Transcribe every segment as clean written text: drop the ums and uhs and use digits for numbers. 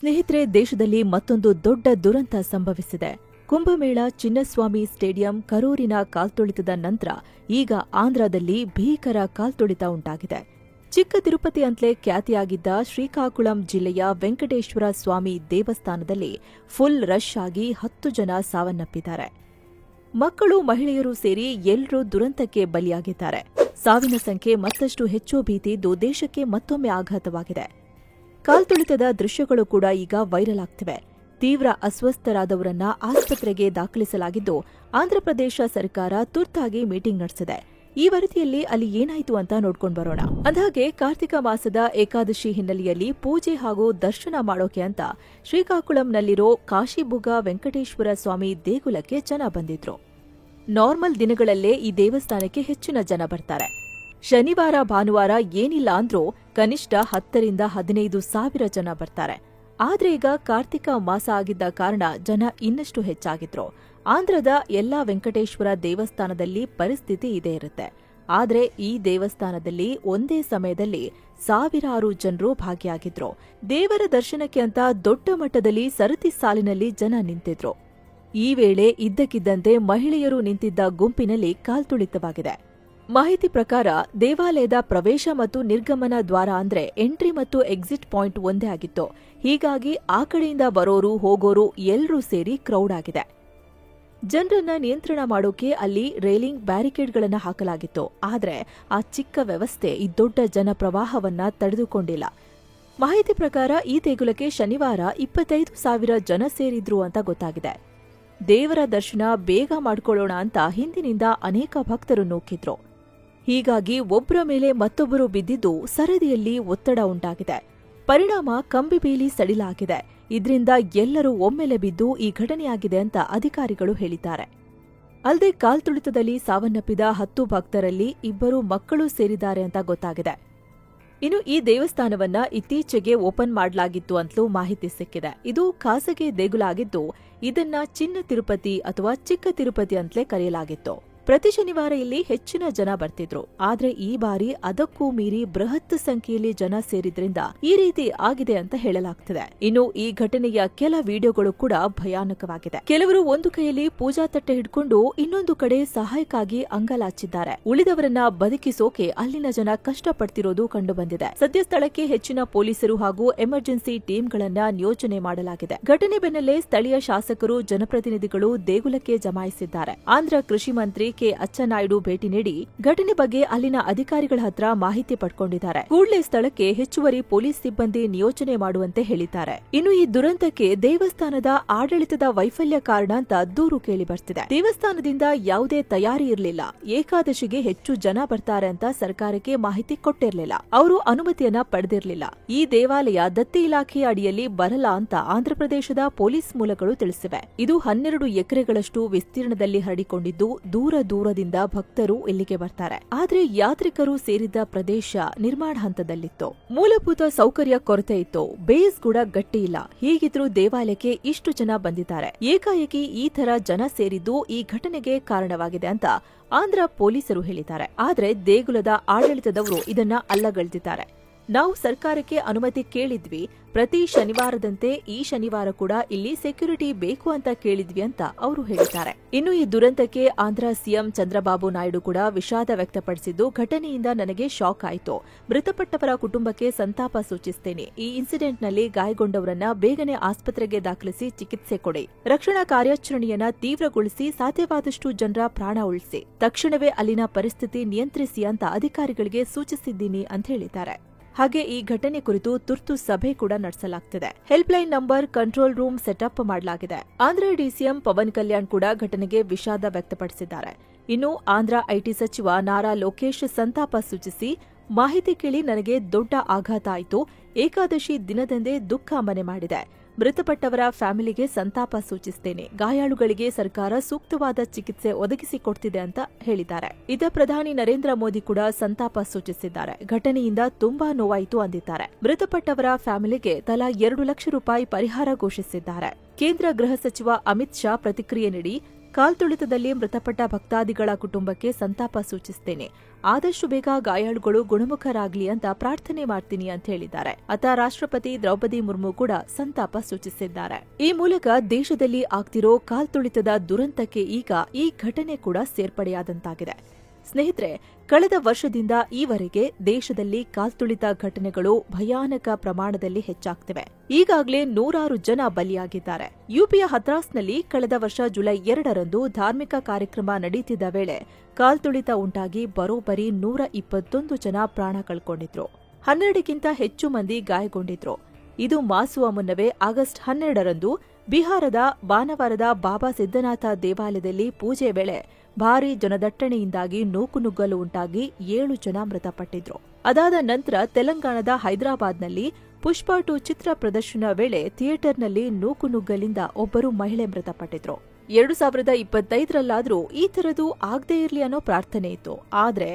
ಸ್ನೇಹಿತರೆ, ದೇಶದಲ್ಲಿ ಮತ್ತೊಂದು ದೊಡ್ಡ ದುರಂತ ಸಂಭವಿಸಿದೆ. ಕುಂಭಮೇಳ ಚಿನ್ನಸ್ವಾಮಿ ಸ್ಟೇಡಿಯಂ ಕರೂರಿನ ಕಾಲ್ತುಳಿತದ ನಂತರ ಈಗ ಆಂಧ್ರದಲ್ಲಿ ಭೀಕರ ಕಾಲ್ತುಳಿತ ಉಂಟಾಗಿದೆ. ಚಿಕ್ಕ ತಿರುಪತಿ ಅಂತಲೇ ಖ್ಯಾತಿಯಾಗಿದ್ದ ಶ್ರೀಕಾಕುಳಂ ಜಿಲ್ಲೆಯ ವೆಂಕಟೇಶ್ವರ ಸ್ವಾಮಿ ದೇವಸ್ಥಾನದಲ್ಲಿ ಫುಲ್ ರಶ್ ಆಗಿ 10 ಜನ ಸಾವನ್ನಪ್ಪಿದ್ದಾರೆ. ಮಕ್ಕಳು, ಮಹಿಳೆಯರು ಸೇರಿ ಎಲ್ಲರೂ ದುರಂತಕ್ಕೆ ಬಲಿಯಾಗಿದ್ದಾರೆ. ಸಾವಿನ ಸಂಖ್ಯೆ ಮತ್ತಷ್ಟು ಹೆಚ್ಚೋ ಭೀತಿ ಇದ್ದು ದೇಶಕ್ಕೆ ಮತ್ತೊಮ್ಮೆ ಆಘಾತವಾಗಿದೆ. ಕಾಲ್ತುಳಿತದ ದೃಶ್ಯಗಳು ಕೂಡ ಈಗ ವೈರಲ್ ಆಗ್ತಿವೆ. ತೀವ್ರ ಅಸ್ವಸ್ಥರಾದವರನ್ನ ಆಸ್ಪತ್ರೆಗೆ ದಾಖಲಿಸಲಾಗಿದ್ದು, ಆಂಧ್ರಪ್ರದೇಶ ಸರ್ಕಾರ ತುರ್ತಾಗಿ ಮೀಟಿಂಗ್ ನಡೆಸಿದೆ. ಈ ವರದಿಯಲ್ಲಿ ಅಲ್ಲಿ ಏನಾಯ್ತು ಅಂತ ನೋಡ್ಕೊಂಡು ಬರೋಣ. ಅಂದಹಾಗೆ ಕಾರ್ತಿಕ ಮಾಸದ ಏಕಾದಶಿ ಹಿನ್ನೆಲೆಯಲ್ಲಿ ಪೂಜೆ ಹಾಗೂ ದರ್ಶನ ಮಾಡೋಕೆ ಅಂತ ಶ್ರೀಕಾಕುಳಂನಲ್ಲಿರೋ ಕಾಶಿಬುಗ ವೆಂಕಟೇಶ್ವರ ಸ್ವಾಮಿ ದೇಗುಲಕ್ಕೆ ಜನ ಬಂದಿದ್ರು. ನಾರ್ಮಲ್ ದಿನಗಳಲ್ಲೇ ಈ ದೇವಸ್ಥಾನಕ್ಕೆ ಹೆಚ್ಚಿನ ಜನ ಬರ್ತಾರೆ. ಶನಿವಾರ, ಭಾನುವಾರ ಏನಿಲ್ಲ ಅಂದ್ರೂ ಕನಿಷ್ಠ 10 ರಿಂದ 15 ಸಾವಿರ ಜನ ಬರ್ತಾರೆ. ಆದ್ರೆ ಈಗ ಕಾರ್ತಿಕ ಮಾಸ ಆಗಿದ್ದ ಕಾರಣ ಜನ ಇನ್ನಷ್ಟು ಹೆಚ್ಚಾಗಿದ್ರು. ಆಂಧ್ರದ ಎಲ್ಲಾ ವೆಂಕಟೇಶ್ವರ ದೇವಸ್ಥಾನದಲ್ಲಿ ಪರಿಸ್ಥಿತಿ ಇದೇ ಇರುತ್ತೆ. ಆದ್ರೆ ಈ ದೇವಸ್ಥಾನದಲ್ಲಿ ಒಂದೇ ಸಮಯದಲ್ಲಿ ಸಾವಿರಾರು ಜನರು ಭಾಗಿಯಾಗಿದ್ರು. ದೇವರ ದರ್ಶನಕ್ಕೆ ಅಂತ ದೊಡ್ಡ ಮಟ್ಟದಲ್ಲಿ ಸರತಿ ಸಾಲಿನಲ್ಲಿ ಜನ ನಿಂತಿದ್ರು. ಈ ವೇಳೆ ಇದ್ದಕ್ಕಿದ್ದಂತೆ ಮಹಿಳೆಯರು ನಿಂತಿದ್ದ ಗುಂಪಿನಲ್ಲಿ ಕಾಲ್ತುಳಿತವಾಗಿದೆ. ಮಾಹಿತಿ ಪ್ರಕಾರ ದೇವಾಲಯದ ಪ್ರವೇಶ ಮತ್ತು ನಿರ್ಗಮನ ದ್ವಾರ ಅಂದ್ರೆ ಎಂಟ್ರಿ ಮತ್ತು ಎಕ್ಸಿಟ್ ಪಾಯಿಂಟ್ ಒಂದೇ ಆಗಿತ್ತು. ಹೀಗಾಗಿ ಆ ಕಡೆಯಿಂದ ಬರೋರು ಹೋಗೋರು ಎಲ್ಲರೂ ಸೇರಿ ಕ್ರೌಡ್ ಆಗಿದೆ. ಜನರನ್ನ ನಿಯಂತ್ರಣ ಮಾಡೋಕೆ ಅಲ್ಲಿ ರೈಲಿಂಗ್ ಬ್ಯಾರಿಕೇಡ್ಗಳನ್ನ ಹಾಕಲಾಗಿತ್ತು. ಆದ್ರೆ ಆ ಚಿಕ್ಕ ವ್ಯವಸ್ಥೆ ಈ ದೊಡ್ಡ ಜನಪ್ರವಾಹವನ್ನ ತಡೆದುಕೊಂಡಿಲ್ಲ. ಮಾಹಿತಿ ಪ್ರಕಾರ ಈ ದೇಗುಲಕ್ಕೆ ಶನಿವಾರ 25,000 ಜನ ಸೇರಿದ್ರು ಅಂತ ಗೊತ್ತಾಗಿದೆ. ದೇವರ ದರ್ಶನ ಬೇಗ ಮಾಡ್ಕೊಳ್ಳೋಣ ಅಂತ ಹಿಂದಿನಿಂದ ಅನೇಕ ಭಕ್ತರು ನೂಕಿದ್ರು. ಹೀಗಾಗಿ ಒಬ್ಬರ ಮೇಲೆ ಮತ್ತೊಬ್ಬರು ಬಿದ್ದಿದ್ದು ಸರದಿಯಲ್ಲಿ ಒತ್ತಡ ಉಂಟಾಗಿದೆ. ಪರಿಣಾಮ ಕಂಬಿಬೇಲಿ ಸಡಿಲಾಗಿದೆ. ಇದರಿಂದ ಎಲ್ಲರೂ ಒಮ್ಮೆಲೆ ಬಿದ್ದು ಈ ಘಟನೆಯಾಗಿದೆ ಅಂತ ಅಧಿಕಾರಿಗಳು ಹೇಳಿದ್ದಾರೆ. ಅಲ್ಲದೆ ಕಾಲ್ತುಳಿತದಲ್ಲಿ ಸಾವನ್ನಪ್ಪಿದ 10 ಭಕ್ತರಲ್ಲಿ 2 ಮಕ್ಕಳು ಸೇರಿದ್ದಾರೆ ಅಂತ ಗೊತ್ತಾಗಿದೆ. ಇನ್ನು ಈ ದೇವಸ್ಥಾನವನ್ನ ಇತ್ತೀಚೆಗೆ ಓಪನ್ ಮಾಡಲಾಗಿತ್ತು ಅಂತಲೂ ಮಾಹಿತಿ ಸಿಕ್ಕಿದೆ. ಇದು ಖಾಸಗಿ ದೇಗುಲ ಆಗಿದ್ದು ಇದನ್ನ ಚಿನ್ನ ತಿರುಪತಿ ಅಥವಾ ಚಿಕ್ಕ ತಿರುಪತಿ ಅಂತಲೇ ಕರೆಯಲಾಗಿತ್ತು. ಪ್ರತಿ ಶನಿವಾರ ಇಲ್ಲಿ ಹೆಚ್ಚಿನ ಜನ ಬರ್ತಿದ್ರು. ಆದ್ರೆ ಈ ಬಾರಿ ಅದಕ್ಕೂ ಮೀರಿ ಬೃಹತ್ ಸಂಖ್ಯೆಯಲ್ಲಿ ಜನ ಸೇರಿದ್ರಿಂದ ಈ ರೀತಿ ಆಗಿದೆ ಅಂತ ಹೇಳಲಾಗ್ತಿದೆ. ಇನ್ನು ಈ ಘಟನೆಯ ಕೆಲ ವಿಡಿಯೋಗಳು ಕೂಡ ಭಯಾನಕವಾಗಿದೆ. ಕೆಲವರು ಒಂದು ಕೈಯಲ್ಲಿ ಪೂಜಾ ತಟ್ಟೆ ಹಿಡ್ಕೊಂಡು ಇನ್ನೊಂದು ಕಡೆ ಸಹಾಯಕ್ಕಾಗಿ ಅಂಗಲಾಚಿದ್ದಾರೆ. ಉಳಿದವರನ್ನ ಬದುಕಿಸೋಕೆ ಅಲ್ಲಿನ ಜನ ಕಷ್ಟಪಡ್ತಿರೋದು ಕಂಡು ಬಂದಿದೆ. ಸದ್ಯ ಸ್ಥಳಕ್ಕೆ ಹೆಚ್ಚಿನ ಪೊಲೀಸರು ಹಾಗೂ ಎಮರ್ಜೆನ್ಸಿ ಟೀಮ್ಗಳನ್ನ ನಿಯೋಜನೆ ಮಾಡಲಾಗಿದೆ. ಘಟನೆ ಬೆನ್ನಲ್ಲೇ ಸ್ಥಳೀಯ ಶಾಸಕರು, ಜನಪ್ರತಿನಿಧಿಗಳು ದೇಗುಲಕ್ಕೆ ಜಮಾಯಿಸಿದ್ದಾರೆ. ಆಂಧ್ರ ಕೃಷಿ ಮಂತ್ರಿ ಕೆ ಅಚ್ಚನಾಯ್ಡು ಭೇಟಿ ನೀಡಿ ಘಟನೆ ಬಗ್ಗೆ ಅಲ್ಲಿನ ಅಧಿಕಾರಿಗಳ ಹತ್ರ ಮಾಹಿತಿ ಪಡ್ಕೊಂಡಿದ್ದಾರೆ. ಕೂಡಲೇ ಸ್ಥಳಕ್ಕೆ ಹೆಚ್ಚುವರಿ ಪೊಲೀಸ್ ಸಿಬ್ಬಂದಿ ನಿಯೋಜನೆ ಮಾಡುವಂತೆ ಹೇಳಿದ್ದಾರೆ. ಇನ್ನು ಈ ದುರಂತಕ್ಕೆ ದೇವಸ್ಥಾನದ ಆಡಳಿತದ ವೈಫಲ್ಯ ಕಾರಣ ಅಂತ ದೂರು ಕೇಳಿ ಬರ್ತಿದೆ. ದೇವಸ್ಥಾನದಿಂದ ಯಾವುದೇ ತಯಾರಿ ಇರಲಿಲ್ಲ. ಏಕಾದಶಿಗೆ ಹೆಚ್ಚು ಜನ ಬರ್ತಾರೆ ಅಂತ ಸರ್ಕಾರಕ್ಕೆ ಮಾಹಿತಿ ಕೊಟ್ಟಿರಲಿಲ್ಲ. ಅವರು ಅನುಮತಿಯನ್ನ ಪಡೆದಿರಲಿಲ್ಲ. ಈ ದೇವಾಲಯ ದತ್ತಿ ಇಲಾಖೆಯ ಅಡಿಯಲ್ಲಿ ಬರಲ್ಲ ಅಂತ ಆಂಧ್ರಪ್ರದೇಶದ ಪೊಲೀಸ್ ಮೂಲಗಳು ತಿಳಿಸಿವೆ. ಇದು 12 ಎಕರೆಗಳಷ್ಟು ವಿಸ್ತೀರ್ಣದಲ್ಲಿ ಹರಡಿಕೊಂಡಿದ್ದು ದೂರದಿಂದ ಭಕ್ತರು ಇಲ್ಲಿಗೆ ಬರ್ತಾರೆ. ಆದ್ರೆ ಯಾತ್ರಿಕರು ಸೇರಿದ್ದ ಪ್ರದೇಶ ನಿರ್ಮಾಣ ಹಂತದಲ್ಲಿತ್ತು. ಮೂಲಭೂತ ಸೌಕರ್ಯ ಕೊರತೆ ಇತ್ತು. ಬೇಸ್ ಕೂಡ ಗಟ್ಟಿ ಇಲ್ಲ. ಹೀಗಿದ್ರೂ ದೇವಾಲಯಕ್ಕೆ ಇಷ್ಟು ಜನ ಬಂದಿದ್ದಾರೆ. ಏಕಾಏಕಿ ಈ ತರ ಜನ ಸೇರಿದ್ದು ಈ ಘಟನೆಗೆ ಕಾರಣವಾಗಿದೆ ಅಂತ ಆಂಧ್ರ ಪೊಲೀಸರು ಹೇಳಿದ್ದಾರೆ. ಆದ್ರೆ ದೇಗುಲದ ಆಡಳಿತದವರು ಇದನ್ನ ಅಲ್ಲಗಳೆದಿದ್ದಾರೆ. ನಾವು ಸರ್ಕಾರಕ್ಕೆ ಅನುಮತಿ ಕೇಳಿದ್ವಿ. ಪ್ರತಿ ಶನಿವಾರದಂತೆ ಈ ಶನಿವಾರ ಕೂಡ ಇಲ್ಲಿ ಸೆಕ್ಯೂರಿಟಿ ಬೇಕು ಅಂತ ಕೇಳಿದ್ವಿ ಅಂತ ಅವರು ಹೇಳಿದ್ದಾರೆ. ಇನ್ನು ಈ ದುರಂತಕ್ಕೆ ಆಂಧ್ರ ಸಿಎಂ ಚಂದ್ರಬಾಬು ನಾಯ್ಡು ಕೂಡ ವಿಷಾದ ವ್ಯಕ್ತಪಡಿಸಿದ್ದು, ಘಟನೆಯಿಂದ ನನಗೆ ಶಾಕ್ ಆಯಿತು. ಮೃತಪಟ್ಟವರ ಕುಟುಂಬಕ್ಕೆ ಸಂತಾಪ ಸೂಚಿಸುತ್ತೇನೆ. ಈ ಇನ್ಸಿಡೆಂಟ್ನಲ್ಲಿ ಗಾಯಗೊಂಡವರನ್ನ ಬೇಗನೆ ಆಸ್ಪತ್ರೆಗೆ ದಾಖಲಿಸಿ ಚಿಕಿತ್ಸೆ ಕೊಡಿ. ರಕ್ಷಣಾ ಕಾರ್ಯಾಚರಣೆಯನ್ನ ತೀವ್ರಗೊಳಿಸಿ ಸಾಧ್ಯವಾದಷ್ಟು ಜನರ ಪ್ರಾಣ ಉಳಿಸಿ. ತಕ್ಷಣವೇ ಅಲ್ಲಿನ ಪರಿಸ್ಥಿತಿ ನಿಯಂತ್ರಿಸಿ ಅಂತ ಅಧಿಕಾರಿಗಳಿಗೆ ಸೂಚಿಸಿದ್ದೀನಿ ಅಂತ ಹೇಳಿದ್ದಾರೆ. ಹಾಗೆ ಈ ಘಟನೆ ಕುರಿತು ತುರ್ತು ಸಭೆ ಕೂಡ ನಡೆಸಲಾಗುತ್ತಿದೆ. Helpline number, control room setup ಮಾಡಲಾಗಿದೆ. ಆಂಧ್ರ ಡಿಸಿಎಂ ಪವನ್ ಕಲ್ಯಾಣ್ ಕೂಡ ಘಟನೆಗೆ ವಿಷಾದ ವ್ಯಕ್ತಪಡಿಸಿದ್ದಾರೆ. ಇನ್ನು ಆಂಧ್ರ ಐಟಿ ಸಚಿವ ನಾರಾ ಲೋಕೇಶ್ ಸಂತಾಪ ಸೂಚಿಸಿ, ಮಾಹಿತಿ ಕೇಳಿ ನನಗೆ ದೊಡ್ಡ ಆಘಾತ ಆಯಿತು. ಏಕಾದಶಿ ದಿನದಂದೇ ದುಃಖ ಮನೆ ಮಾಡಿದೆ. ಮೃತಪಟ್ಟವರ ಫ್ಯಾಮಿಲಿಗೆ ಸಂತಾಪ ಸೂಚಿಸುತ್ತೇನೆ. ಗಾಯಾಳುಗಳಿಗೆ ಸರ್ಕಾರ ಸೂಕ್ತವಾದ ಚಿಕಿತ್ಸೆ ಒದಗಿಸಿಕೊಡ್ತಿದೆ ಅಂತ ಹೇಳಿದ್ದಾರೆ. ಇದ ಪ್ರಧಾನಿ ನರೇಂದ್ರ ಮೋದಿ ಕೂಡ ಸಂತಾಪ ಸೂಚಿಸಿದ್ದಾರೆ. ಘಟನೆಯಿಂದ ತುಂಬಾ ನೋವಾಯಿತು ಅಂದಿದ್ದಾರೆ. ಮೃತಪಟ್ಟವರ ಫ್ಯಾಮಿಲಿಗೆ ತಲಾ 2 ಲಕ್ಷ ರೂಪಾಯಿ ಪರಿಹಾರ ಘೋಷಿಸಿದ್ದಾರೆ. ಕೇಂದ್ರ ಗೃಹ ಸಚಿವ ಅಮಿತ್ ಶಾ ಪ್ರತಿಕ್ರಿಯೆ ನೀಡಿ, ಕಾಲ್ತುಳಿತದಲ್ಲಿ ಮೃತಪಟ್ಟ ಭಕ್ತಾದಿಗಳ ಕುಟುಂಬಕ್ಕೆ ಸಂತಾಪ ಸೂಚಿಸುತ್ತೇನೆ. ಆದಷ್ಟು ಬೇಗ ಗಾಯಾಳುಗಳು ಗುಣಮುಖರಾಗ್ಲಿ ಅಂತ ಪ್ರಾರ್ಥನೆ ಮಾಡ್ತೀನಿ ಅಂತ ಹೇಳಿದ್ದಾರೆ. ಅತ್ತ ರಾಷ್ಟ್ರಪತಿ ದ್ರೌಪದಿ ಮುರ್ಮು ಕೂಡ ಸಂತಾಪ ಸೂಚಿಸಿದ್ದಾರೆ. ಈ ಮೂಲಕ ದೇಶದಲ್ಲಿ ಆಗ್ತಿರೋ ಕಾಲ್ತುಳಿತದ ದುರಂತಕ್ಕೆ ಈಗ ಈ ಘಟನೆ ಕೂಡ ಸೇರ್ಪಡೆಯಾದಂತಾಗಿದೆ. ಸ್ನೇಹಿತರೆ, ಕಳೆದ ವರ್ಷದಿಂದ ಈವರೆಗೆ ದೇಶದಲ್ಲಿ ಕಾಲ್ತುಳಿತ ಘಟನೆಗಳು ಭಯಾನಕ ಪ್ರಮಾಣದಲ್ಲಿ ಹೆಚ್ಚಾಗ್ತಿವೆ. ಈಗಾಗಲೇ ನೂರಾರು ಜನ ಬಲಿಯಾಗಿದ್ದಾರೆ. ಯುಪಿಯ ಹತ್ರಾಸ್ನಲ್ಲಿ ಕಳೆದ ವರ್ಷ ಜುಲೈ 2ರಂದು ಧಾರ್ಮಿಕ ಕಾರ್ಯಕ್ರಮ ನಡೆಯುತ್ತಿದ್ದ ವೇಳೆ ಕಾಲ್ತುಳಿತ ಉಂಟಾಗಿ ಬರೋಬ್ಬರಿ 121 ಜನ ಪ್ರಾಣ ಕಳ್ಕೊಂಡಿದ್ರು. 12ಕ್ಕಿಂತ ಹೆಚ್ಚು ಮಂದಿ ಗಾಯಗೊಂಡಿದ್ರು. ಇದು ಮಾಸುವ ಮುನ್ನವೇ ಆಗಸ್ಟ್ 12ರಂದು ಬಿಹಾರದ ಬಾನವಾರದ ಬಾಬಾ ಸಿದ್ದನಾಥ ದೇವಾಲಯದಲ್ಲಿ ಪೂಜೆ ವೇಳೆ ಭಾರೀ ಜನದಟ್ಟಣೆಯಿಂದಾಗಿ ನೂಕುನುಗ್ಗಲು ಉಂಟಾಗಿ 7 ಜನ ಮೃತಪಟ್ಟಿದ್ರು. ಅದಾದ ನಂತರ ತೆಲಂಗಾಣದ ಹೈದರಾಬಾದ್ನಲ್ಲಿ ಪುಷ್ಪ 2 ಚಿತ್ರ ಪ್ರದರ್ಶನ ವೇಳೆ ಥಿಯೇಟರ್ನಲ್ಲಿ ನೂಕುನುಗ್ಗಲಿಂದ ಒಬ್ಬರು ಮಹಿಳೆ ಮೃತಪಟ್ಟಿದ್ರು. 2025ರಲ್ಲಾದ್ರೂ ಈ ಥರದ್ದು ಆಗದೇ ಇರ್ಲಿ ಅನ್ನೋ ಪ್ರಾರ್ಥನೆ ಇತ್ತು. ಆದ್ರೆ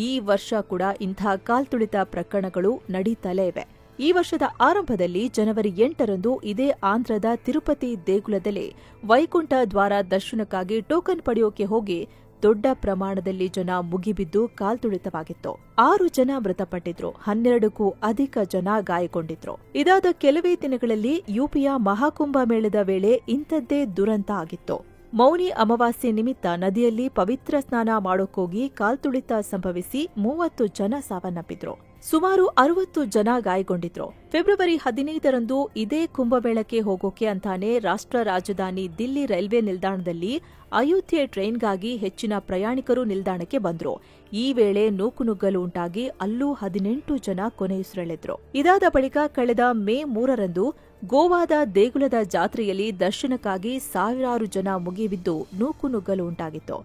ಈ ವರ್ಷ ಕೂಡ ಇಂಥ ಕಾಲ್ತುಳಿತ ಪ್ರಕರಣಗಳು ನಡೀತಲೇ ಇವೆ. ಈ ವರ್ಷದ ಆರಂಭದಲ್ಲಿ ಜನವರಿ 8ರಂದು ಇದೇ ಆಂಧ್ರದ ತಿರುಪತಿ ದೇಗುಲದಲ್ಲಿ ವೈಕುಂಠ ದ್ವಾರ ದರ್ಶನಕ್ಕಾಗಿ ಟೋಕನ್ ಪಡೆಯೋಕೆ ಹೋಗಿ ದೊಡ್ಡ ಪ್ರಮಾಣದಲ್ಲಿ ಜನ ಮುಗಿಬಿದ್ದು ಕಾಲ್ತುಳಿತವಾಗಿತ್ತು. 6 ಜನ ಮೃತಪಟ್ಟಿದ್ರು. 12ಕ್ಕೂ ಅಧಿಕ ಜನ ಗಾಯಗೊಂಡಿದ್ರು. ಇದಾದ ಕೆಲವೇ ದಿನಗಳಲ್ಲಿ ಯುಪಿಯ ಮಹಾಕುಂಭ ಮೇಳದ ವೇಳೆ ಇಂಥದ್ದೇ ದುರಂತ ಆಗಿತ್ತು. ಮೌನಿ ಅಮಾವಾಸ್ಯೆ ನಿಮಿತ್ತ ನದಿಯಲ್ಲಿ ಪವಿತ್ರ ಸ್ನಾನ ಮಾಡೋಕೋಗಿ ಕಾಲ್ತುಳಿತ ಸಂಭವಿಸಿ 30 ಜನ ಸಾವನ್ನಪ್ಪಿದ್ರು. ಸುಮಾರು 60 ಜನ ಗಾಯಗೊಂಡಿದ್ರು. ಫೆಬ್ರವರಿ 15ರಂದು ಇದೇ ಕುಂಭಮೇಳಕ್ಕೆ ಹೋಗೋಕೆ ಅಂತಾನೆ ರಾಷ್ಟ್ರ ರಾಜಧಾನಿ ದಿಲ್ಲಿ ರೈಲ್ವೆ ನಿಲ್ದಾಣದಲ್ಲಿ ಅಯೋಧ್ಯೆ ಟ್ರೈನ್ಗಾಗಿ ಹೆಚ್ಚಿನ ಪ್ರಯಾಣಿಕರು ನಿಲ್ದಾಣಕ್ಕೆ ಬಂದ್ರು. ಈ ವೇಳೆ ನೂಕುನುಗ್ಗಲು ಉಂಟಾಗಿ ಅಲ್ಲೂ 18 ಜನ ಕೊನೆಯುಸಿರೆಳೆದ್ರು. ಇದಾದ ಬಳಿಕ ಕಳೆದ ಮೇ 3ರಂದು ಗೋವಾದ ದೇಗುಲದ ಜಾತ್ರೆಯಲ್ಲಿ ದರ್ಶನಕ್ಕಾಗಿ ಸಾವಿರಾರು ಜನ ಮುಗಿಬಿದ್ದು ನೂಕುನುಗ್ಗಲು ಉಂಟಾಗಿತ್ತು.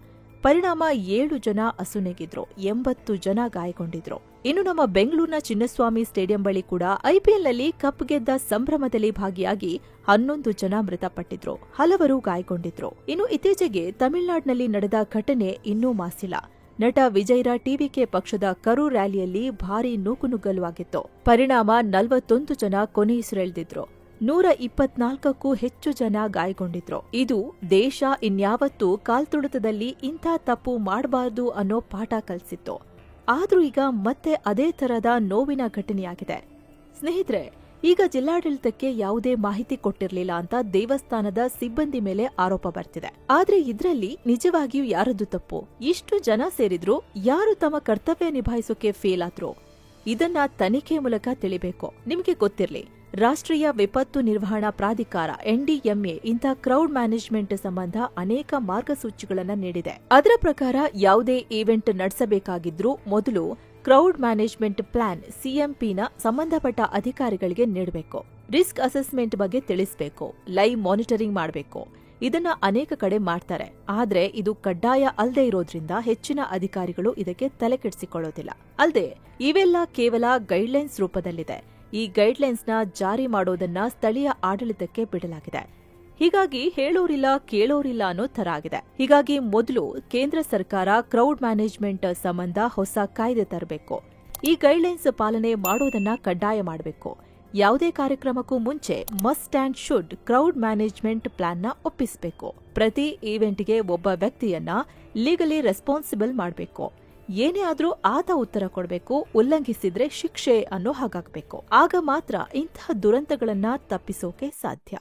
ಪರಿಣಾಮ 7 ಜನ ಅಸುನೀಗಿದ್ರು. 80 ಜನ ಗಾಯಗೊಂಡಿದ್ರು. ಇನ್ನು ನಮ್ಮ ಬೆಂಗಳೂರಿನ ಚಿನ್ನಸ್ವಾಮಿ ಸ್ಟೇಡಿಯಂ ಬಳಿ ಕೂಡ ಐಪಿಎಲ್ನಲ್ಲಿ ಕಪ್ ಗೆದ್ದ ಸಂಭ್ರಮದಲ್ಲಿ ಭಾಗಿಯಾಗಿ 11 ಜನ ಮೃತಪಟ್ಟಿದ್ರು. ಹಲವರು ಗಾಯಗೊಂಡಿದ್ರು. ಇನ್ನು ಇತ್ತೀಚೆಗೆ ತಮಿಳುನಾಡಿನಲ್ಲಿ ನಡೆದ ಘಟನೆ ಇನ್ನೂ ಮಾಸಿಲ್ಲ. ನಟ ವಿಜಯ್ರ ಟಿವಿಕೆ ಪಕ್ಷದ ಕರೂರ್ ರ್ಯಾಲಿಯಲ್ಲಿ ಭಾರೀ ನೂಕುನುಗ್ಗಲು ಆಗಿತ್ತು. ಪರಿಣಾಮ 41 ಜನ ಕೊನೆಯುಸಿರೆಳೆದಿದ್ರು. 124ಕ್ಕೂ ಹೆಚ್ಚು ಜನ ಗಾಯಗೊಂಡಿದ್ರು. ಇದು ದೇಶ ಇನ್ಯಾವತ್ತೂ ಕಾಲ್ತುಳಿತದಲ್ಲಿ ಇಂಥ ತಪ್ಪು ಮಾಡಬಾರದು ಅನ್ನೋ ಪಾಠ ಕಲಿಸಿತ್ತು. ಆದ್ರೂ ಈಗ ಮತ್ತೆ ಅದೇ ತರಹದ ನೋವಿನ ಘಟನೆಯಾಗಿದೆ. ಸ್ನೇಹಿತರೆ, ಈಗ ಜಿಲ್ಲಾಡಳಿತಕ್ಕೆ ಯಾವುದೇ ಮಾಹಿತಿ ಕೊಟ್ಟಿರಲಿಲ್ಲ ಅಂತ ದೇವಸ್ಥಾನದ ಸಿಬ್ಬಂದಿ ಮೇಲೆ ಆರೋಪ ಬರ್ತಿದೆ. ಆದ್ರೆ ಇದ್ರಲ್ಲಿ ನಿಜವಾಗಿಯೂ ಯಾರದ್ದು ತಪ್ಪು? ಇಷ್ಟು ಜನ ಸೇರಿದ್ರು, ಯಾರು ತಮ್ಮ ಕರ್ತವ್ಯ ನಿಭಾಯಿಸೋಕೆ ಫೇಲ್ ಆದ್ರು? ಇದನ್ನ ತನಿಖೆ ಮೂಲಕ ತಿಳಿಬೇಕು. ನಿಮಗೆ ಗೊತ್ತಿರಲಿ, ರಾಷ್ಟ್ರೀಯ ವಿಪತ್ತು ನಿರ್ವಹಣಾ ಪ್ರಾಧಿಕಾರ ಎನ್ಡಿಎಂಎ ಇಂಥ ಕ್ರೌಡ್ ಮ್ಯಾನೇಜ್ಮೆಂಟ್ ಸಂಬಂಧ ಅನೇಕ ಮಾರ್ಗಸೂಚಿಗಳನ್ನು ನೀಡಿದೆ. ಅದರ ಪ್ರಕಾರ ಯಾವುದೇ ಈವೆಂಟ್ ನಡೆಸಬೇಕಾಗಿದ್ರೂ ಮೊದಲು ಕ್ರೌಡ್ ಮ್ಯಾನೇಜ್ಮೆಂಟ್ ಪ್ಲಾನ್ ಸಿಎಂಪಿನ ಸಂಬಂಧಪಟ್ಟ ಅಧಿಕಾರಿಗಳಿಗೆ ನೀಡಬೇಕು. ರಿಸ್ಕ್ ಅಸೆಸ್ಮೆಂಟ್ ಬಗ್ಗೆ ತಿಳಿಸಬೇಕು. ಲೈವ್ ಮಾನಿಟರಿಂಗ್ ಮಾಡಬೇಕು. ಇದನ್ನ ಅನೇಕ ಕಡೆ ಮಾಡ್ತಾರೆ. ಆದ್ರೆ ಇದು ಕಡ್ಡಾಯ ಅಲ್ಲದೆ ಇರೋದ್ರಿಂದ ಹೆಚ್ಚಿನ ಅಧಿಕಾರಿಗಳು ಇದಕ್ಕೆ ತಲೆಕೆಡಿಸಿಕೊಳ್ಳೋದಿಲ್ಲ. ಅಲ್ಲದೆ ಇವೆಲ್ಲ ಕೇವಲ ಗೈಡ್ಲೈನ್ಸ್ ರೂಪದಲ್ಲಿದೆ. ಈ ಗೈಡ್ಲೈನ್ಸ್ನ ಜಾರಿ ಮಾಡೋದನ್ನ ಸ್ಥಳೀಯ ಆಡಳಿತಕ್ಕೆ ಬಿಡಲಾಗಿದೆ. ಹೀಗಾಗಿ ಹೇಳೋರಿಲ್ಲ ಕೇಳೋರಿಲ್ಲ ಅನ್ನೋ ಥರ ಆಗಿದೆ. ಹೀಗಾಗಿ ಮೊದಲು ಕೇಂದ್ರ ಸರ್ಕಾರ ಕ್ರೌಡ್ ಮ್ಯಾನೇಜ್ಮೆಂಟ್ ಸಂಬಂಧ ಹೊಸ ಕಾಯ್ದೆ ತರಬೇಕು. ಈ ಗೈಡ್ಲೈನ್ಸ್ ಪಾಲನೆ ಮಾಡೋದನ್ನ ಕಡ್ಡಾಯ ಮಾಡಬೇಕು. ಯಾವುದೇ ಕಾರ್ಯಕ್ರಮಕ್ಕೂ ಮುಂಚೆ must and should crowd management ಪ್ಲಾನ್ನ ಒಪ್ಪಿಸಬೇಕು. ಪ್ರತಿ ಈವೆಂಟ್ಗೆ ಒಬ್ಬ ವ್ಯಕ್ತಿಯನ್ನ ಲೀಗಲಿ ರೆಸ್ಪಾನ್ಸಿಬಲ್ ಮಾಡಬೇಕು. ಏನೇ ಆದ್ರೂ ಆತ ಉತ್ತರ ಕೊಡಬೇಕು. ಉಲ್ಲಂಘಿಸಿದ್ರೆ ಶಿಕ್ಷೆ ಅನ್ನೋ ಹಾಗಾಗಬೇಕು. ಆಗ ಮಾತ್ರ ಇಂತಹ ದುರಂತಗಳನ್ನ ತಪ್ಪಿಸೋಕೆ ಸಾಧ್ಯ.